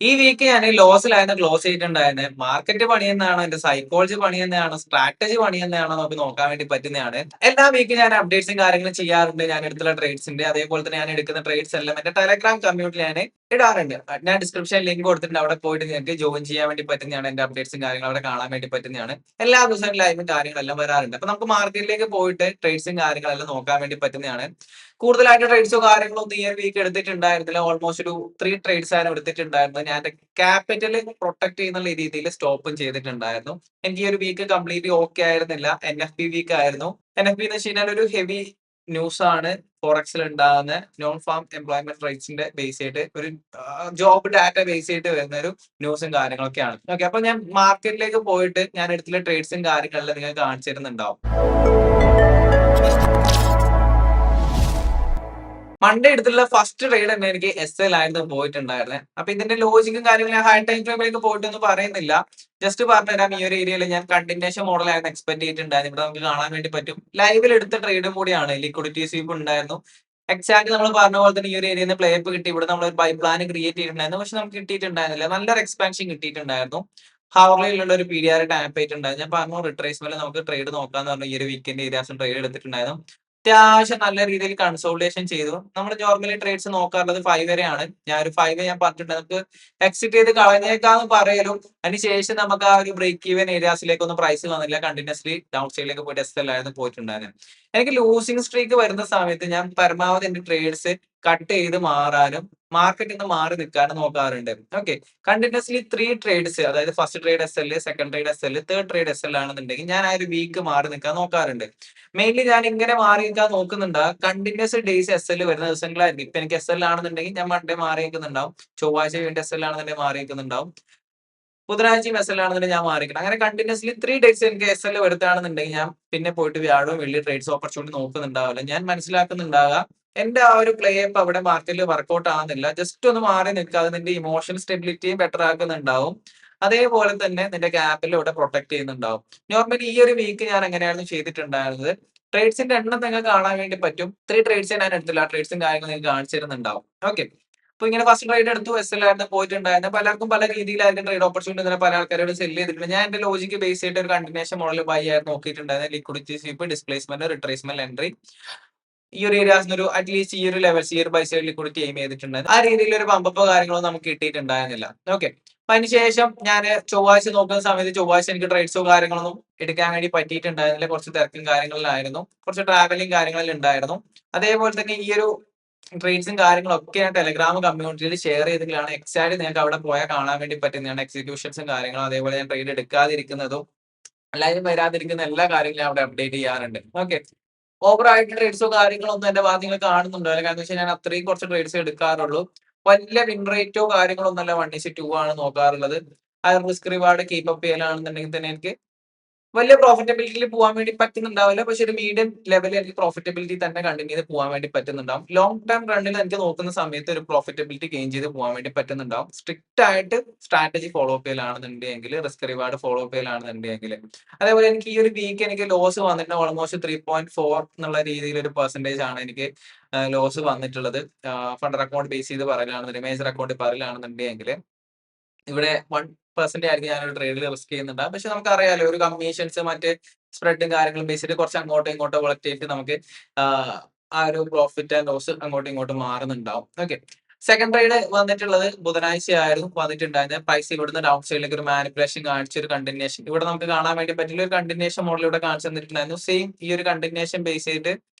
ഈ വീക്ക് ഞാൻ ലോസിലായിരുന്നു ക്ലോസ് ചെയ്തിട്ടുണ്ടായിരുന്നത്. മാർക്കറ്റ് പണിയുന്നതാണോ, എന്റെ സൈക്കോളജി പണിയുന്നതാണോ, സ്ട്രാറ്റജി പണിയുന്നതാണോ നമുക്ക് നോക്കാൻ വേണ്ടി പറ്റുന്നതാണ്. എല്ലാ വീക്കും ഞാൻ അപ്ഡേറ്റ്സും കാര്യങ്ങളും ചെയ്യാറുണ്ട്. ഞാൻ എടുത്തുള്ള ട്രേഡ്സിന്റെ അതേപോലെ തന്നെ ഞാൻ എടുക്കുന്ന ട്രേഡ്സ് എല്ലാം എന്റെ ടെലഗ്രാം കമ്മ്യൂണിറ്റി ഞാൻ ഇടാറുണ്ട്. ഞാൻ ഡിസ്ക്രിപ്ഷൻ ലിങ്ക് കൊടുത്തിട്ടുണ്ട്. അവിടെ പോയിട്ട് നിങ്ങൾക്ക് ജോയിൻ ചെയ്യാൻ വേണ്ടി പറ്റുന്നതാണ്. എന്റെ അപ്ഡേറ്റ്സും കാര്യങ്ങളും അവിടെ കാണാൻ വേണ്ടി പറ്റുന്നതാണ്. എല്ലാ ദിവസവും ലൈവും കാര്യങ്ങളെല്ലാം വരാറുണ്ട്. അപ്പൊ നമുക്ക് മാർക്കറ്റിലേക്ക് പോയിട്ട് ട്രേഡ്സും കാര്യങ്ങളെല്ലാം നോക്കാൻ വേണ്ടി പറ്റുന്നതാണ്. കൂടുതലായിട്ട് ട്രേഡ്സോ കാര്യങ്ങളോ ഒന്നും ഈ ഒരു വീക്ക് എടുത്തിട്ടുണ്ടായിരുന്നില്ല. ഓൾമോസ്റ്റ് ഒരു 3 ട്രേഡ്സ് ആണ് എടുത്തിട്ടുണ്ടായിരുന്നത്. ഞാൻ എന്റെ ക്യാപിറ്റൽ പ്രൊട്ടക്ട് ചെയ്യുന്ന രീതിയിൽ സ്റ്റോപ്പും ചെയ്തിട്ടുണ്ടായിരുന്നു. എനിക്ക് ഈ ഒരു വീക്ക് കംപ്ലീറ്റ്ലി ഓക്കെ ആയിരുന്നില്ല. എൻഎഫ്പി വീക്ക് ആയിരുന്നു. എൻഎഫ്പി എന്ന് വെച്ച് കഴിഞ്ഞാൽ ഒരു ഹെവി ന്യൂസ് ആണ്. ഫോറക്സിൽ ഉണ്ടാകുന്ന നോൺ ഫാം എംപ്ലോയ്മെന്റ് റൈറ്റ്സിന്റെ ബേസ് ചെയ്തിട്ട് ഒരു ജോബ് ഡാറ്റ ബേസ് ചെയ്തിട്ട് വരുന്ന ഒരു ന്യൂസും കാര്യങ്ങളൊക്കെയാണ്. ഓക്കെ, അപ്പൊ ഞാൻ മാർക്കറ്റിലേക്ക് പോയിട്ട് ഞാൻ എടുത്തുള്ള ട്രേഡ്സും കാര്യങ്ങളെല്ലാം നിങ്ങൾക്ക് കാണിച്ചു തരുന്നുണ്ടാവും. മൺഡേ എടുത്തുള്ള ഫസ്റ്റ് ട്രേഡ് തന്നെ എനിക്ക് എസ് എൽ ആയിരുന്നു പോയിട്ടുണ്ടായിരുന്നത്. അപ്പൊ ഇതിന്റെ ലോജിക്കും കാര്യങ്ങളും ഞാൻ ഹൈ ടൈം ഫ്രെയിമിലേക്ക് പോയിട്ടൊന്നും പറയുന്നില്ല. ജസ്റ്റ് പറഞ്ഞുതരാം. ഈ ഒരു ഏരിയയിൽ ഞാൻ കണ്ടിന്യൂഷൻ മോഡലായിരുന്നു എക്സ്പെക്ട് ചെയ്തിട്ടുണ്ടായിരുന്നു. ഇവിടെ നമുക്ക് കാണാൻ വേണ്ടി പറ്റും. ലൈവിൽ എടുത്ത ട്രേഡും കൂടിയാണ്. ലിക്വിഡിറ്റി സ്വീപ്പ് ഉണ്ടായിരുന്നു. എക്സാക്ട് നമ്മൾ പറഞ്ഞ പോലെ തന്നെ ഈ ഒരു ഏരിയയിൽ നിന്ന് പ്ലേ അപ്പ് കിട്ടി. ഇവിടെ നമ്മൾ ഒരു ബൈ പ്ലാൻ ക്രിയേറ്റ് ചെയ്തിട്ടുണ്ടായിരുന്നു. പക്ഷെ നമുക്ക് കിട്ടിയിട്ടുണ്ടായിരുന്നില്ല. നല്ലൊരു എക്സ്പാൻഷൻ കിട്ടിയിട്ടുണ്ടായിരുന്നു. ഹവർലിയിലുള്ള ഒരു പി ഡി ആർ ടാപ്പ് ചെയ്തിട്ടുണ്ടായിരുന്നു. ഞാൻ പറഞ്ഞു റിട്രേസ്മെന്റ് നമുക്ക് ട്രേഡ് നോക്കാന്ന് പറഞ്ഞു. ഈ ഒരു വീക്കെൻഡ് ഏരിയാസും ട്രേഡ് എടുത്തിട്ടുണ്ടായിരുന്നു. അത്യാവശ്യം നല്ല രീതിയിൽ കൺസോൾട്ടേഷൻ ചെയ്തു. നമ്മൾ നോർമലി ട്രേഡ്സ് നോക്കാറുള്ളത് 5 വരെയാണ്. ഞാൻ ഒരു 5 ഞാൻ പറഞ്ഞിട്ടുണ്ട്. നമുക്ക് എക്സിറ്റ് ചെയ്ത് കളഞ്ഞേക്കാന്ന് പറയലും അതിനുശേഷം നമുക്ക് ആ ഒരു ബ്രേക്ക് ഈവൻ ഏരിയാസിലേക്ക് ഒന്നും പ്രൈസ് വന്നില്ല. കണ്ടിന്യൂസ്ലി ഡൗൺ സൈഡിലേക്ക് പോയിട്ട് എസ് എൽ ആയിരുന്നു പോയിട്ടുണ്ടായിരുന്നത്. എനിക്ക് ലൂസിംഗ് സ്ട്രീക്ക് വരുന്ന സമയത്ത് ഞാൻ പരമാവധി എന്റെ ട്രേഡ്സ് കട്ട് ചെയ്ത് മാറാനും മാർക്കറ്റിൽ നിന്ന് മാറി നിൽക്കാനും നോക്കാറുണ്ട്. ഓക്കെ, കണ്ടിന്യൂസ്ലി 3 ട്രേഡ്സ്, അതായത് first trade S L, second trade S L, third trade S L ആണെന്നുണ്ടെങ്കിൽ ഞാൻ ആ ഒരു വീക്ക് മാറി നിൽക്കാൻ നോക്കാറുണ്ട്. മെയിൻലി ഞാൻ ഇങ്ങനെ മാറി നിൽക്കാൻ നോക്കുന്നുണ്ട്. കണ്ടിന്യൂസ് ഡേയ്സ് എസ് എൽ വരുന്ന ദിവസങ്ങളായിരിക്കും. ഇപ്പൊ എനിക്ക് എസ് എൽ ആണെന്നുണ്ടെങ്കിൽ ഞാൻ മൺഡേ മാറി നിൽക്കുന്നുണ്ടാവും. ചൊവ്വാഴ്ച വീണ്ടും എസ് എൽ ആണെന്നുണ്ടെങ്കിൽ മാറി നിൽക്കുന്നുണ്ടാവും. ബുധനാഴ്ചയും എസ് എൽ ആണെന്നുണ്ടെങ്കിൽ ഞാൻ മാറിക്കണം. അങ്ങനെ കണ്ടിന്യൂസ്ലി 3 ഡേയ്സ് എനിക്ക് എസ് എൽ വരുത്താണെന്നുണ്ടെങ്കിൽ ഞാൻ പിന്നെ പോയിട്ട് വ്യാഴവും വെള്ളി ട്രേഡ്സ് ഓപ്പർച്യൂണിറ്റി നോക്കുന്നുണ്ടാവില്ല. ഞാൻ മനസ്സിലാക്കുന്നുണ്ടാവുക എന്റെ ആ ഒരു പ്ലേ അപ്പ് അവിടെ മാർക്കറ്റിൽ വർക്ക്ഔട്ട് ആകുന്നില്ല. ജസ്റ്റ് ഒന്ന് മാറി നിൽക്കുക. അത് നിന്റെ ഇമോഷണൽ സ്റ്റെബിലിറ്റിയും ബെറ്റർ ആക്കുന്നുണ്ടാവും. അതേപോലെ തന്നെ നിന്റെ ക്യാപിറ്റൽ ഇവിടെ പ്രൊട്ടക്ട് ചെയ്യുന്നുണ്ടാവും. നോർമലി ഈ ഒരു വീക്ക് ഞാൻ എങ്ങനെയായിരുന്നു ചെയ്തിട്ടുണ്ടായിരുന്നത്. ട്രേഡ്സിന്റെ എണ്ണം നിങ്ങൾക്ക് കാണാൻ വേണ്ടി പറ്റും. 3 ട്രേഡ്സ് ഞാൻ എടുത്തില്ല. ആ ട്രേഡ്സും കാര്യങ്ങളും നിങ്ങൾക്ക് കാണിച്ചു തരുന്നുണ്ടാവും. ഓക്കെ, അപ്പൊ ഇങ്ങനെ ഫസ്റ്റ് ട്രേഡ് എടുത്തു, എസ് എൽ ആയിരുന്നു പോയിട്ടുണ്ടായിരുന്നു. പലർക്കും പല രീതിയിലായിരിക്കും ട്രേഡ് ഓപ്പർച്യൂണിറ്റി പല ആൾക്കാരോട് സെല് ചെയ്തിട്ടുണ്ട്. ഞാൻ എന്റെ ലോജിക്ക് ബേസ് ചെയ്തിട്ട് ഒരു കണ്ടിന്യൂഷൻ മോഡൽ ബൈ ആയിരുന്നു നോക്കിയിട്ടുണ്ടായിരുന്നു. Liquidity sweep, displacement, retracement, entry ഈ ഒരു ഏരിയാസിന് ഒരു അറ്റ്ലീസ്റ്റ് ഈ ഒരു ലെവൽസ് ഈ ഒരു ബൈ സൈഡ് ലിക്വിഡിറ്റി എയിം ചെയ്തിട്ടുണ്ടായിരുന്നു. ആ രീതിയിൽ ഒരു പമ്പപ്പോ കാര്യങ്ങളോ നമുക്ക് കിട്ടിയിട്ടുണ്ടായിരുന്നില്ല. ഓക്കെ, അപ്പൊ അതിനുശേഷം ഞാൻ ചൊവ്വാഴ്ച നോക്കുന്ന സമയത്ത് ചൊവ്വാഴ്ച എനിക്ക് ട്രേഡ്സോ കാര്യങ്ങളൊന്നും എടുക്കാൻ വേണ്ടി പറ്റിയിട്ടുണ്ടായിരുന്നില്ല. കുറച്ച് തിരക്കും കാര്യങ്ങളിലായിരുന്നു. കുറച്ച് ട്രാവലിംഗ് കാര്യങ്ങളിൽ ഉണ്ടായിരുന്നു. അതേപോലെ തന്നെ ഈ ഒരു ട്രേഡ്സും കാര്യങ്ങളൊക്കെ ഞാൻ ടെലഗ്രാം കമ്മ്യൂണിറ്റിയിൽ ഷെയർ ചെയ്തിട്ടാണ് എക്സാക്ട് നിങ്ങൾക്ക് അവിടെ പോയാൽ കാണാൻ വേണ്ടി പറ്റുന്നതാണ്. എക്സിക്യൂഷൻസും കാര്യങ്ങളും അതേപോലെ ഞാൻ ട്രേഡ് എടുക്കാതിരിക്കുന്നതും ലൈവ് വരാതിരിക്കുന്ന എല്ലാ കാര്യങ്ങളും ഞാൻ അവിടെ അപ്ഡേറ്റ് ചെയ്യാറുണ്ട്. ഓക്കെ, ഓവർ ആയിട്ട് ട്രേഡ്സോ കാര്യങ്ങളോ ഒന്നും എന്റെ ഭാഗത്ത് നിങ്ങൾ കാണുന്നുണ്ടോ? കാരണം എന്ന് വെച്ചാൽ ഞാൻ അത്രയും കുറച്ച് ട്രേഡ്സ് എടുക്കാറുള്ളൂ. വലിയ വിൻ റേറ്റോ കാര്യങ്ങളോ ഒന്നല്ല 1:2 ആണ് നോക്കാറുള്ളത്. ആ റിസ്ക് റിവാർഡ് കീപ്പ് അപ്പ് ചെയ്യലാണെന്നുണ്ടെങ്കിൽ തന്നെ എനിക്ക് വലിയ പ്രോഫിറ്റബിലിറ്റിയിൽ പോകാൻ വേണ്ടി പറ്റുന്നുണ്ടാവില്ല. പക്ഷെ ഒരു മീഡിയം ലെവലിൽ എനിക്ക് പ്രോഫിറ്റബിലിറ്റി തന്നെ കണ്ടിന്യൂ ചെയ്ത് പോകാൻ വേണ്ടി പറ്റുന്നുണ്ടാവും. ലോങ് ടേം റണ്ണിൽ എനിക്ക് നോക്കുന്ന സമയത്ത് ഒരു പ്രോഫിറ്റബിലിറ്റി ഗെയിൻ ചെയ്ത് പോകാൻ വേണ്ടി പറ്റുന്നുണ്ടാവും. സ്ട്രിക്റ്റ് ആയിട്ട് സ്ട്രാറ്റജി ഫോളോ അപ്പ് ചെയ്യലാണെന്നുണ്ടെങ്കിൽ, റിസ്ക് റിവാർഡ് ഫോളോ അപ്പ് ചെയ്യലാണെന്നുണ്ടെങ്കിൽ. അതേപോലെ എനിക്ക് ഈ ഒരു വീക്ക് എനിക്ക് ലോസ് വന്നിട്ട് ഓൾമോസ്റ്റ് 3.4 എന്നുള്ള രീതിയിൽ ഒരു പെർസെന്റേജ് ആണ് എനിക്ക് ലോസ് വന്നിട്ടുള്ളത്. ഫണ്ടർ അക്കൗണ്ട് ബേസ് ചെയ്ത് പറയലാണെന്നുണ്ടെങ്കിൽ, മേജർ അക്കൗണ്ട് പറയലാണെന്നുണ്ടെങ്കിൽ ഇവിടെ 1% ആയിരിക്കും ഞാനൊരു ട്രേഡിൽ റിസ്ക് ചെയ്യുന്നുണ്ടാവും. പക്ഷെ നമുക്കറിയാലോ ഒരു കമ്മീഷൻസ് മറ്റ് സ്പ്രെഡും കാര്യങ്ങളും ബേസ് ചെയ്ത് കുറച്ച് അങ്ങോട്ടോ ഇങ്ങോട്ടോ വോളറ്റിലിറ്റി നമുക്ക് ആഹ് ആ ഒരു പ്രോഫിറ്റ് ആൻഡ് ലോസ് അങ്ങോട്ടും ഇങ്ങോട്ടും മാറുന്നുണ്ടാവും. ഓക്കെ, സെക്കൻഡ് ട്രേഡ് വന്നിട്ടുള്ളത് ബുധനാഴ്ച ആയിരുന്നു വന്നിട്ടുണ്ടായിരുന്നത്. പ്രൈസ് ഇവിടുന്ന് ഡൗൺ സൈഡിലേക്ക് ഒരു മാനിപ്പുലേഷൻ കാണിച്ച ഒരു കണ്ടിന്യൂഷൻ ഇവിടെ നമുക്ക് കാണാൻ വേണ്ടി പറ്റില്ല. ഒരു കണ്ടിന്യൂഷൻ മോഡൽ ഇവിടെ കാണിച്ചു തന്നിട്ടുണ്ടായിരുന്നു. സെയിം ഈ ഒരു കണ്ടിന്യൂഷൻ ബേസ് ചെയ്തിട്ട്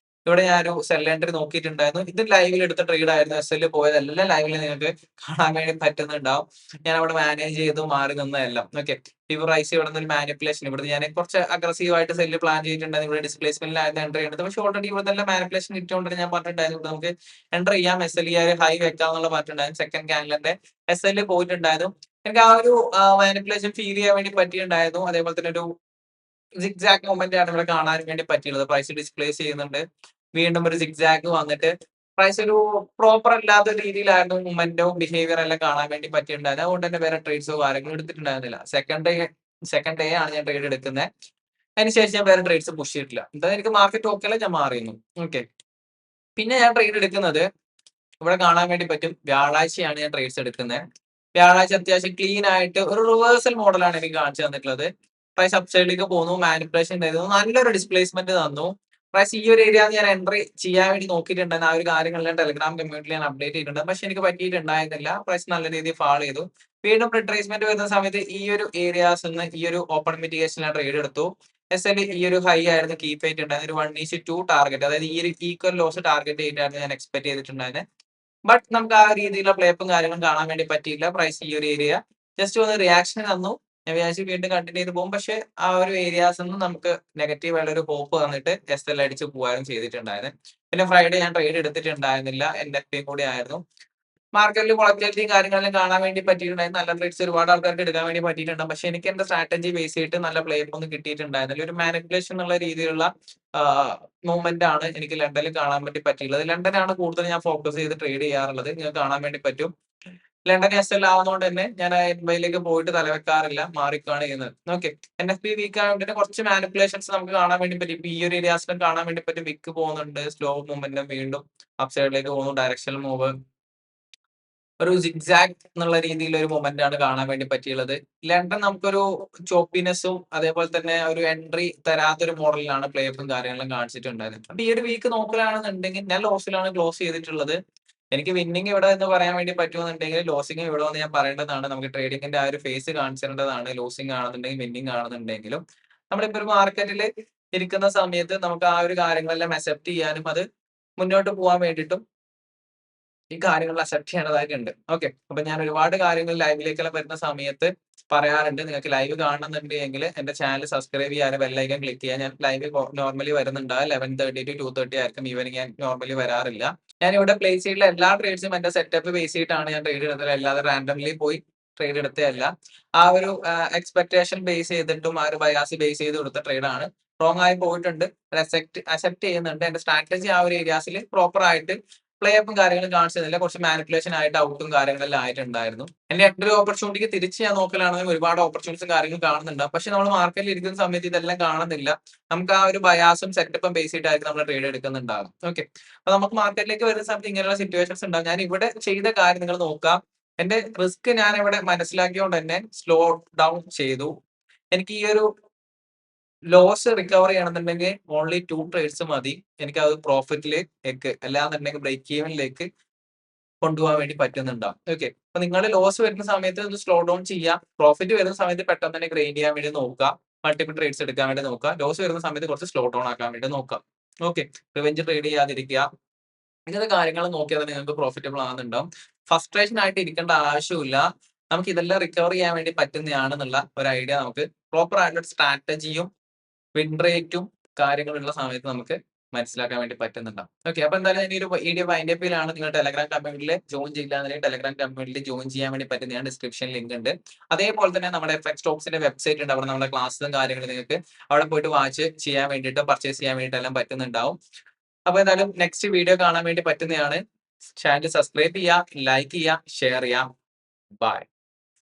ഇവിടെ ഞാനൊരു സെൽ എൻട്രി നോക്കിയിട്ടുണ്ടായിരുന്നു. ഇത് ലൈവിൽ എടുത്ത ട്രേഡ് ആയിരുന്നു. എസ് എൽ പോയതെല്ലാം ലൈവിൽ നിങ്ങൾക്ക് കാണാൻ വേണ്ടി പറ്റുന്നുണ്ടാവും. ഞാൻ അവിടെ മാനേജ് ചെയ്തു മാറി നിന്നതെല്ലാം. ഓക്കെ, ഫിവർ ഐസി ഇവിടെ നിന്ന് ഒരു മാനിപ്പുലേഷൻ ഇവിടെ ഞാൻ കുറച്ച് അഗ്രസീവ് ആയിട്ട് സെല്ല് പ്ലാൻ ചെയ്തിട്ടുണ്ടായിരുന്നു. ഇവിടെ ഡിസ്പ്ലേസ്മെന്റിലായിരുന്നു എൻട്രി ചെയ്യേണ്ടത്. പക്ഷെ ഓൾറെഡി ഇവിടെ നല്ല മാനിപ്പുലേഷൻ കിട്ടിയോണ്ട് ഞാൻ പറഞ്ഞിട്ടുണ്ടായിരുന്നു ഇവിടെ നമുക്ക് എൻട്രി ചെയ്യാം, എസ് എൽ ഹൈ വെക്കാം എന്നുള്ള പറഞ്ഞിട്ടുണ്ടായിരുന്നു. സെക്കൻഡ് ക്യാൻഡലിന്റെ എസ് എൽ പോയിട്ടുണ്ടായിരുന്നു. എനിക്ക് ആ ഒരു മാനിപ്പുലേഷൻ ഫീൽ ചെയ്യാൻ വേണ്ടി പറ്റിയിട്ടുണ്ടായിരുന്നു. അതേപോലെ തന്നെ ഒരു സിഗ്സാഗ് മൊമെന്റ് ആണ് ഇവിടെ കാണാൻ വേണ്ടി പറ്റിയുള്ളത്. പ്രൈസ് ഡിസ്പ്ലേസ് ചെയ്യുന്നുണ്ട്. വീണ്ടും ഒരു സിഗ്സാഗ് വന്നിട്ട് പ്രൈസ് ഒരു പ്രോപ്പർ അല്ലാത്ത രീതിയിലായിരുന്നു മൂവ്മെന്റും ബിഹേവിയർ എല്ലാം കാണാൻ വേണ്ടി പറ്റിയിട്ടുണ്ടായത്. അതുകൊണ്ട് തന്നെ വേറെ ട്രേഡ്സോ കാര്യങ്ങളോ എടുത്തിട്ടുണ്ടായിരുന്നില്ല. സെക്കൻഡ് ഡേ ആണ് ഞാൻ ട്രേഡ് എടുക്കുന്നത്. അതിനുശേഷം ഞാൻ വേറെ ട്രേഡ്സ് പുഷ് ചെയ്തിട്ടില്ല. എന്തായാലും എനിക്ക് മാർക്കറ്റ് ഓക്കെ അല്ല, ഞാൻ മാറിയിരുന്നു. ഓക്കെ, പിന്നെ ഞാൻ ട്രേഡ് എടുക്കുന്നത് ഇവിടെ കാണാൻ വേണ്ടി പറ്റും. വ്യാഴാഴ്ചയാണ് ഞാൻ ട്രേഡ്സ് എടുക്കുന്നത്. വ്യാഴാഴ്ച അത്യാവശ്യം ക്ലീൻ ആയിട്ട് ഒരു റിവേഴ്സൽ മോഡലാണ് എനിക്ക് കാണിച്ചു തന്നിട്ടുള്ളത്. പ്രൈസ് അപ്സൈഡിലേക്ക് പോന്നു, മാനിപ്പുലേഷൻ ഉണ്ടായിരുന്നു, നല്ലൊരു ഡിസ്പ്ലേസ്മെന്റ് തന്നു. പ്രൈസ് ഈ ഒരു ഏരിയ ഞാൻ എൻട്രി ചെയ്യാൻ വേണ്ടി നോക്കിയിട്ടുണ്ടായിരുന്നു. ആ ഒരു കാര്യങ്ങളെല്ലാം ടെലഗ്രാം കമ്മ്യൂണിറ്റിയിൽ ഞാൻ അപ്ഡേറ്റ് ചെയ്തിട്ടുണ്ട്. പക്ഷെ എനിക്ക് പറ്റിയിട്ടുണ്ടായിരുന്നില്ല. പ്രൈസ് നല്ല രീതിയിൽ ഫാൾ ചെയ്തു. വീണ്ടും റിട്രേസ്മെന്റ് വരുന്ന സമയത്ത് ഈ ഒരു ഏരിയാസ് ഈ ഒരു ഓപ്പൺ മിറ്റിഗേഷൻ ഞാൻ ട്രേഡ് എടുത്തു. എസ് എൽ ഈ ഒരു ഹൈ ആയിരുന്നു കീപ്പ് ചെയ്തിട്ടുണ്ടായിരുന്നത്. ഒരു 1:2 ടാർഗറ്റ്, അതായത് ഈ ഒരു ഈക്വൽ ലോസ് ടാർഗറ്റ് ചെയ്തിട്ടായിരുന്നു ഞാൻ എക്സ്പെക്ട് ചെയ്തിട്ടുണ്ടായിരുന്നത്. ബട്ട് നമുക്ക് ആ രീതിയിലുള്ള പ്ലേപ്പും കാര്യങ്ങളും കാണാൻ വേണ്ടി പറ്റിയില്ല. പ്രൈസ് ഈ ഒരു ഏരിയ ജസ്റ്റ് ഒന്ന് റിയാക്ഷൻ തന്നു. ഞാൻ വിചാരിച്ചു വീണ്ടും കണ്ടിന്യൂ ചെയ്ത് പോകും. പക്ഷെ ആ ഒരു ഏരിയാസ് ഒന്നും നമുക്ക് നെഗറ്റീവ് ആയിട്ട് ഒരു ഹോപ്പ് തന്നിട്ട് എസ് എൽ അടിച്ച് പോകാനും ചെയ്തിട്ടുണ്ടായിരുന്നു. പിന്നെ ഫ്രൈഡേ ഞാൻ ട്രേഡ് എടുത്തിട്ടുണ്ടായിരുന്നില്ല. എൻഎഫ്ടിയും കൂടി ആയിരുന്നു. മാർക്കറ്റിൽ വോളറ്റിലിറ്റിയും കാര്യങ്ങളെല്ലാം കാണാൻ വേണ്ടി പറ്റിയിട്ടുണ്ടായിരുന്നു. നല്ല ട്രേഡ്സ് ഒരുപാട് ആൾക്കാർക്ക് എടുക്കാൻ വേണ്ടി പറ്റിയിട്ടുണ്ട്. പക്ഷെ എനിക്ക് എന്റെ സ്ട്രാറ്റജി ബേസ് ചെയ്തിട്ട് നല്ല പ്ലേയർ ഒന്നും കിട്ടിയിട്ടുണ്ടായിരുന്നില്ല. ഒരു മാനിപ്പുലേഷൻ എന്നുള്ള രീതിയിലുള്ള മൂവ്മെന്റ് ആണ് എനിക്ക് ലണ്ടനിൽ കാണാൻ വേണ്ടി പറ്റിയുള്ളത്. ലണ്ടനാണ് കൂടുതൽ ഞാൻ ഫോക്കസ് ചെയ്ത് ട്രേഡ് ചെയ്യാറുള്ളത്. നിങ്ങൾക്ക് കാണാൻ വേണ്ടി പറ്റും. ലണ്ടൻ എസ് എൽ ആവുന്നതുകൊണ്ട് തന്നെ ഞാൻ എൻബൈയിലേക്ക് പോയിട്ട് തലവെക്കാറില്ല, മാറിക്കാണ് ചെയ്യുന്നത്. ഓക്കെ, എൻഎഫ്പി വീക്ക് ആയതുകൊണ്ട് തന്നെ കുറച്ച് മാനിപ്പുലേഷൻസ് നമുക്ക് കാണാൻ വേണ്ടി പറ്റും. ഇപ്പൊ ഈ ഒരു ഏരിയാസിലും കാണാൻ വേണ്ടി പറ്റും. വിക്ക് പോകുന്നുണ്ട്, സ്ലോ മൂവ്മെന്റും വീണ്ടും അപ്സൈഡിലേക്ക് പോകുന്നു, ഡയറക്ഷണൽ മൂവ്, ഒരു സിഗ്സാഗ് എന്നുള്ള രീതിയിൽ ഒരു മൊമെന്റ് ആണ് കാണാൻ വേണ്ടി പറ്റിയുള്ളത്. ലണ്ടൻ നമുക്കൊരു ചോപ്പിനെസ്സും അതേപോലെ തന്നെ ഒരു എൻട്രി തരാത്തൊരു മോഡലിലാണ് പ്ലേപ്പും കാര്യങ്ങളും കാണിച്ചിട്ടുണ്ടായിരുന്നത്. അപ്പൊ ഈ ഒരു വീക്ക് നോക്കലാണെന്നുണ്ടെങ്കിൽ ഞാൻ ലോസിലാണ് ക്ലോസ് ചെയ്തിട്ടുള്ളത്. എനിക്ക് വിന്നിങ് ഇവിടെ എന്ന് പറയാൻ വേണ്ടി പറ്റുമെന്നുണ്ടെങ്കിൽ ലോസിങ് ഇവിടെ എന്ന് ഞാൻ പറയേണ്ടതാണ്. നമുക്ക് ട്രേഡിങ്ങിന്റെ ആ ഒരു ഫേസ് കാണിച്ചിരേണ്ടതാണ്. ലോസിങ് ആണെന്നുണ്ടെങ്കിൽ വിന്നിങ് ആണെന്നുണ്ടെങ്കിലും നമ്മളിപ്പോ ഒരു മാർക്കറ്റിൽ ഇരിക്കുന്ന സമയത്ത് നമുക്ക് ആ ഒരു കാര്യങ്ങളെല്ലാം അക്സെപ്റ്റ് ചെയ്യാനും അത് മുന്നോട്ട് പോകാൻ വേണ്ടിയിട്ടും ഈ കാര്യങ്ങൾ അക്സെപ്റ്റ് ചെയ്യേണ്ടതായിട്ടുണ്ട്. ഓക്കെ, അപ്പൊ ഞാൻ ഒരുപാട് കാര്യങ്ങൾ ലൈവിലേക്കെല്ലാം വരുന്ന സമയത്ത് പറയാറുണ്ട്. നിങ്ങൾക്ക് ലൈവ് കാണണമെന്നുണ്ടെങ്കിൽ എന്റെ ചാനൽ സബ്സ്ക്രൈബ് ചെയ്യാനും ബെല്ലൈക്കൻ ക്ലിക്ക് ചെയ്യാൻ. ഞാൻ ലൈവ് നോർമലി വരുന്നുണ്ട് 11:30 to 2:30 ആയിരിക്കും. ഈവനിങ് ഞാൻ നോർമലി വരാറില്ല. ഞാൻ ഇവിടെ പ്ലേസ് ചെയ്തിട്ടുള്ള എല്ലാ ട്രേഡ്സും എന്റെ സെറ്റപ്പ് ബേസ് ചെയ്തിട്ടാണ് ഞാൻ ട്രേഡ് എടുത്തത്. അല്ലാതെ റാൻഡംലി പോയി ട്രേഡ് എടുത്തതല്ല. ആ ഒരു എക്സ്പെക്ടേഷൻ ബേസ് ചെയ്തിട്ടും ആ ഒരു ബയാസ് ബേസ് ചെയ്ത് കൊടുത്ത ട്രേഡാണ്. റോങ് ആയി പോയിട്ടുണ്ട്, അക്സെപ്റ്റ് ചെയ്യുന്നുണ്ട്. എന്റെ സ്ട്രാറ്റജി ആ ഒരു ഏരിയാസിൽ പ്രോപ്പർ ആയിട്ട് പ്ലേ അപ്പും കാര്യങ്ങളും കാണിച്ചതില്ല. കുറച്ച് മാനിപ്പുലേഷൻ ആയിട്ട് ഔട്ടും കാര്യങ്ങളെല്ലാം ആയിട്ടുണ്ടായിരുന്നു. എന്റെ എൻട്രി ഓപ്പർച്യൂണിറ്റിക്ക് തിരിച്ച് ഞാൻ നോക്കലാണെങ്കിൽ ഒരുപാട് ഓപ്പർച്യൂണിറ്റീസും കാര്യങ്ങളും കാണുന്നുണ്ട്. പക്ഷെ നമ്മൾ മാർക്കറ്റിൽ ഇരിക്കുന്ന സമയത്ത് ഇതെല്ലാം കാണുന്നില്ല. നമുക്ക് ആ ഒരു ബയാസും സെറ്റപ്പും ബേസ് ചെയ്തിട്ടായിരിക്കും നമ്മൾ ട്രേഡ് എടുക്കുന്നുണ്ടാകും. ഓക്കെ, അപ്പൊ നമുക്ക് മാർക്കറ്റിലേക്ക് വരുന്ന സമയത്ത് ഇങ്ങനെയുള്ള സിറ്റുവേഷൻസ് ഉണ്ടാകും. ഞാൻ ഇവിടെ ചെയ്ത കാര്യം നിങ്ങൾ നോക്കാം. എന്റെ റിസ്ക് ഞാൻ ഇവിടെ മനസ്സിലാക്കിയോണ്ട് തന്നെ സ്ലോ ഡൗൺ ചെയ്തു. എനിക്ക് ഈ ഒരു ലോസ് റിക്കവർ ചെയ്യണമെന്നുണ്ടെങ്കിൽ ഓൺലി 2 ട്രേഡ്സ് മതി. എനിക്ക് അത് പ്രോഫിറ്റിലേക്ക് അല്ലാന്നുണ്ടെങ്കിൽ ബ്രേക്ക് ഈവനിലേക്ക് കൊണ്ടുപോകാൻ വേണ്ടി പറ്റുന്നുണ്ടാവും. ഓക്കെ, അപ്പൊ നിങ്ങൾ ലോസ് വരുന്ന സമയത്ത് ഒന്ന് സ്ലോ ഡൗൺ ചെയ്യാം. പ്രോഫിറ്റ് വരുന്ന സമയത്ത് പെട്ടെന്ന് തന്നെ ഗ്രൈൻഡ് ചെയ്യാൻ വേണ്ടി നോക്കുക. മൾട്ടിപ്പിൾ ട്രേഡ്സ് എടുക്കാൻ വേണ്ടി നോക്കുക. ലോസ് വരുന്ന സമയത്ത് കുറച്ച് സ്ലോ ഡൗൺ ആക്കാൻ വേണ്ടി നോക്കാം. ഓക്കെ, റിവെഞ്ച് ട്രേഡ് ചെയ്യാതിരിക്കുക. ഇങ്ങനത്തെ കാര്യങ്ങൾ നോക്കിയാൽ തന്നെ നിങ്ങൾക്ക് പ്രോഫിറ്റബിൾ ആകുന്നുണ്ടാവും. ഫ്രസ്ട്രേഷൻ ആയിട്ട് ഇരിക്കേണ്ട ആവശ്യമില്ല. നമുക്ക് ഇതെല്ലാം റിക്കവർ ചെയ്യാൻ വേണ്ടി പറ്റുന്നതാണെന്നുള്ള ഒരു ഐഡിയ നമുക്ക് പ്രോപ്പർ ആയിട്ടുള്ള സ്ട്രാറ്റജിയും വിൻ റേറ്റും കാര്യങ്ങളുള്ള സമയത്ത് നമുക്ക് മനസ്സിലാക്കാൻ വേണ്ടി പറ്റുന്നുണ്ടാവും. ഓക്കെ, അപ്പൊ എന്തായാലും ഞാൻ ഈ ഒരു വീഡിയോ വൈൻഡപ്പിലാണ്. നിങ്ങൾ ടെലഗ്രാം കമ്മ്യൂണിറ്റിയിൽ ജോയിൻ ചെയ്യില്ലാന്നുണ്ടെങ്കിൽ ടെലഗ്രാം കമ്മ്യൂണിറ്റിയിൽ ജോയിൻ ചെയ്യാൻ വേണ്ടി പറ്റുന്നതാണ്. ഡിസ്ക്രിപ്ഷൻ ലിങ്ക് ഉണ്ട്. അതേപോലെ തന്നെ നമ്മുടെ എഫ്എക്സ് സ്റ്റോക്സിന്റെ വെബ്സൈറ്റ് ഉണ്ട്. അവിടെ നമ്മുടെ ക്ലാസ്സും കാര്യങ്ങളും നിങ്ങൾക്ക് അവിടെ പോയിട്ട് വാച്ച് ചെയ്യാൻ വേണ്ടിയിട്ട് പർച്ചേസ് ചെയ്യാൻ വേണ്ടിയിട്ട് എല്ലാം പറ്റുന്നുണ്ടാവും. അപ്പൊ എന്തായാലും നെക്സ്റ്റ് വീഡിയോ കാണാൻ വേണ്ടി പറ്റുന്നതാണ്. ചാനൽ സബ്സ്ക്രൈബ് ചെയ്യുക, ലൈക്ക് ചെയ്യുക, ഷെയർ ചെയ്യുക. ബൈ.